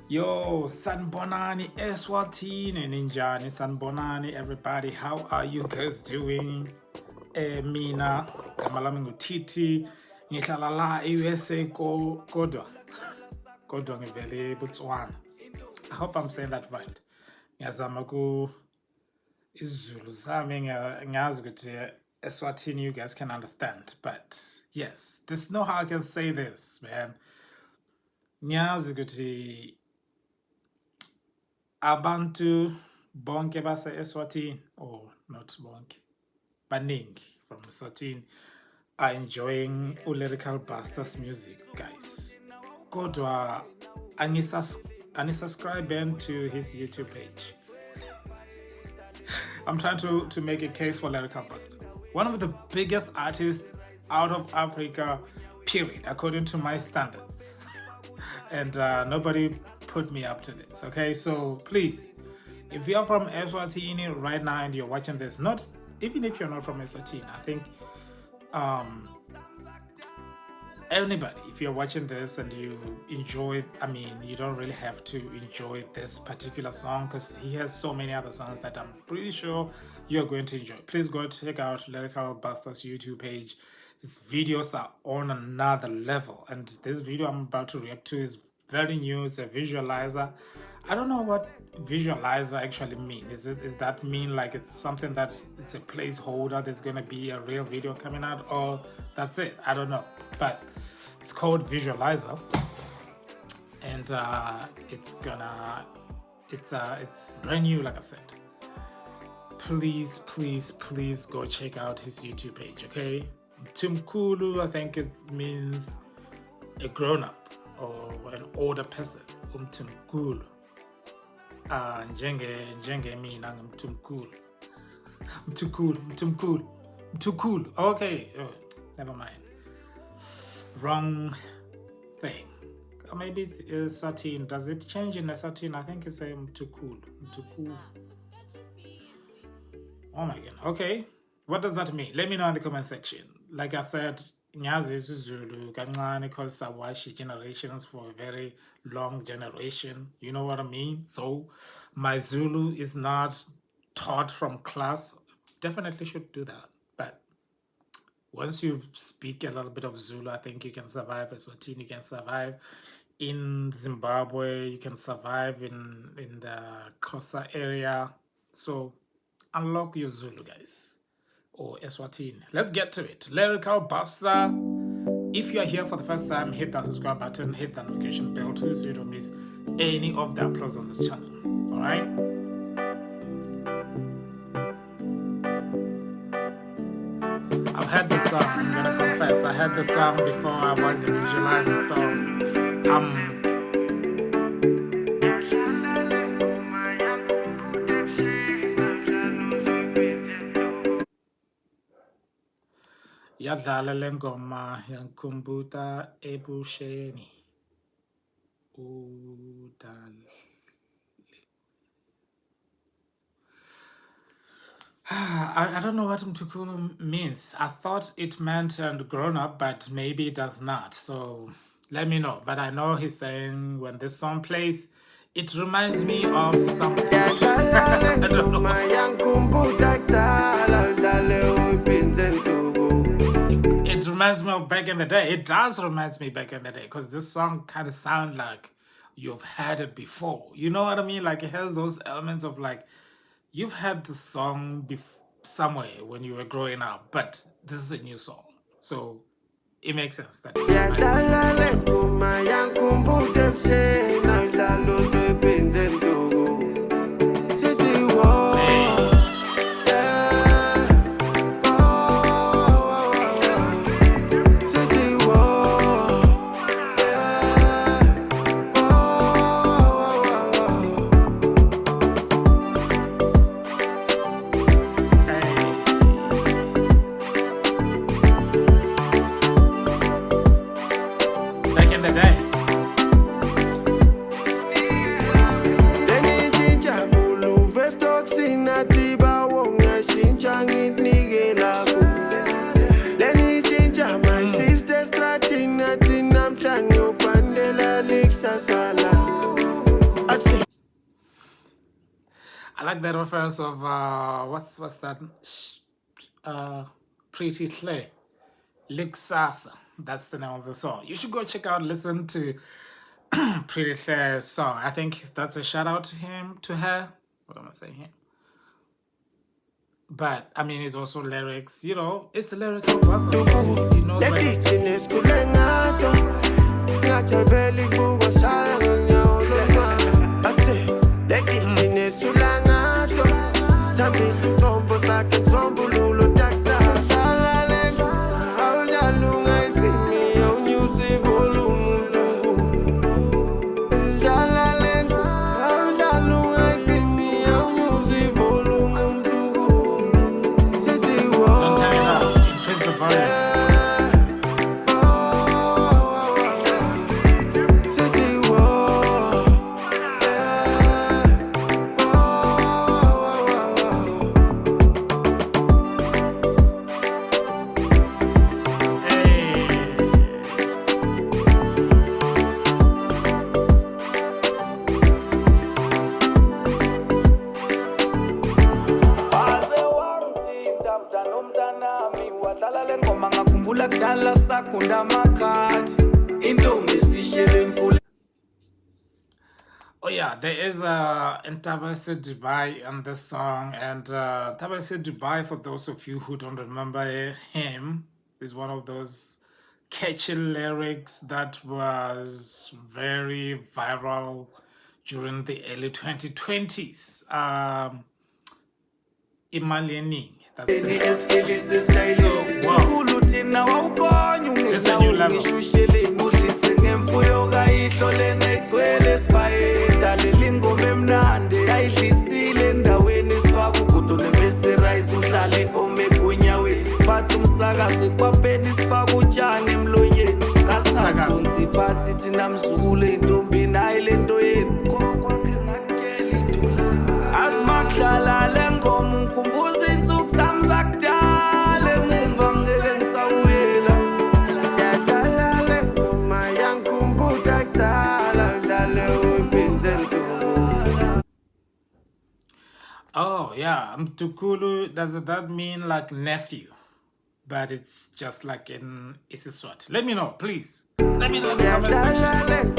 Yo, Sanbonani Eswatini Ninjani Sanbonani everybody, how are you guys doing? Mina kamalami ngutiti ngihlala la USA kodwa ngivele Botswana. I hope I'm saying that right. Ngiyazama ku isiZulu sami ngiyazi ukuthi Eswatini you guys can understand, but yes, there's no how I can say this, man. Ngiyazi ukuthi abantu bonke base Eswatini, or not bonke, baningi from Eswatini are enjoying Lyrical Busta's music, guys. Kodwa unisubscribe to his YouTube page. I'm trying to make a case for Lyrical Busta. One of the biggest artists out of Africa, period, according to my standards. And nobody put me up to this, okay? So please, if you're from Eswatini right now and you're watching this, not even if you're not from Eswatini, I think anybody, if you're watching this and you enjoy, I mean, you don't really have to enjoy this particular song because he has so many other songs that I'm pretty sure you're going to enjoy. Please go check out Lyrical Busta's YouTube page. His videos are on another level, and this video I'm about to react to is very new. It's a visualizer. I don't know what visualizer actually means. Is that mean like it's something that it's a placeholder, there's gonna be a real video coming out, or that's it? I don't know, but it's called visualizer, and it's brand new, like I said. Please go check out his YouTube page, okay? Mtukulu, I think it means a grown-up or an older person. Mtukulu. Njenge mina ngumtukulu. Mtukulu. Okay, never mind. Wrong thing. Or maybe it's Eswatini. Does it change in Eswatini? I think it's a Mtukulu. Oh my god. Okay. What does that mean? Let me know in the comment section. Like I said, Nyazi Zulu kancane because I watched generations for a very long generation. You know what I mean? So my Zulu is not taught from class. Definitely should do that. But once you speak a little bit of Zulu, I think you can survive Eswatini, you can survive in Zimbabwe, you can survive in the Xhosa area. So unlock your Zulu, guys, or Eswatini. Let's get to it. Lyrical Busta. If you are here for the first time, hit that subscribe button, hit that notification bell too, so you don't miss any of the uploads on this channel. All right. I've heard this song. I'm gonna confess, I heard the song before I watched the visualizer song. Yadlala le ngoma yankumbuta ebusheni. I don't know what Mtukulu means. I thought it meant grown up, but maybe it does not. So let me know. But I know he's saying when this song plays, it reminds me of something. I don't know. It reminds me of back in the day. It does remind me back in the day because this song kind of sounds like you've heard it before. You know what I mean? Like it has those elements of like you've heard the song somewhere when you were growing up, but this is a new song, so it makes sense that back in the day. like that reference of what's that? Pretty Clay. Luxasa. That's the name of the song. You should go check out, listen to Pretty Claire's song. I think that's a shout out to him, to her. What am I saying here? But I mean, it's also lyrics. You know, it's lyrical. He knows what he's doing. Oh yeah, there is Ntabase Dubai on this song, and Ntabase Dubai, for those of you who don't remember him, is one of those catchy lyrics that was very viral during the early 2020s. Imali. That's the so, wow. It's a new level. Oh yeah, Mtukulu, does that mean like nephew? But it's just like in Isiswat. Let me know, please. Let me know in the comment section.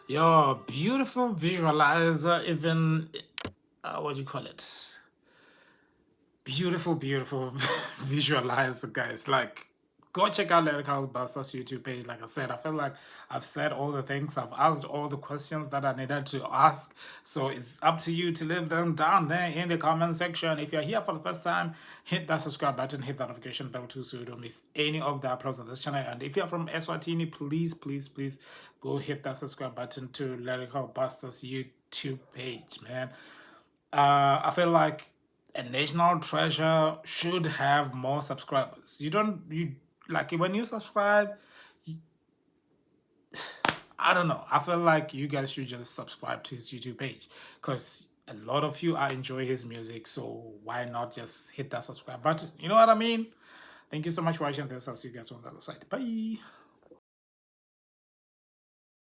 Your beautiful visualizer, even what do you call it? Beautiful visualizer, guys. Like, go check out Lyrical Busta's YouTube page. Like I said, I feel like I've said all the things, I've asked all the questions that I needed to ask. So it's up to you to leave them down there in the comment section. If you're here for the first time, hit that subscribe button, hit that notification bell too, so you don't miss any of the uploads on this channel. And if you're from Eswatini, please go hit that subscribe button to Lyrical Busta's YouTube page, man. I feel like a national treasure should have more subscribers. You like when you subscribe, I don't know, I feel like you guys should just subscribe to his YouTube page, because a lot of you are enjoying his music. So why not just hit that subscribe button? You know what I mean? Thank you so much for watching this. I'll see you guys on the other side. Bye.